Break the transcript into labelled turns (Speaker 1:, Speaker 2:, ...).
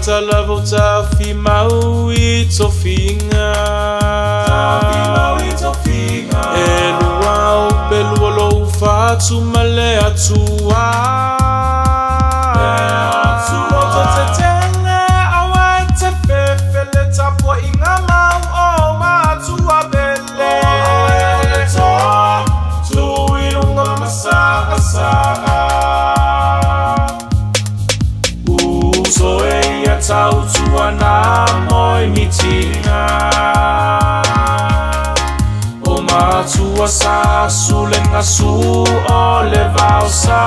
Speaker 1: ta lavo ta fi mau I tofinga E luau pe luolo fatu male atua Oto te tele awa te fefele tapo inga mau o matua bele Tu inunga masa asa Tau tua na moi mitinga O matua sa sulenga su o le vausa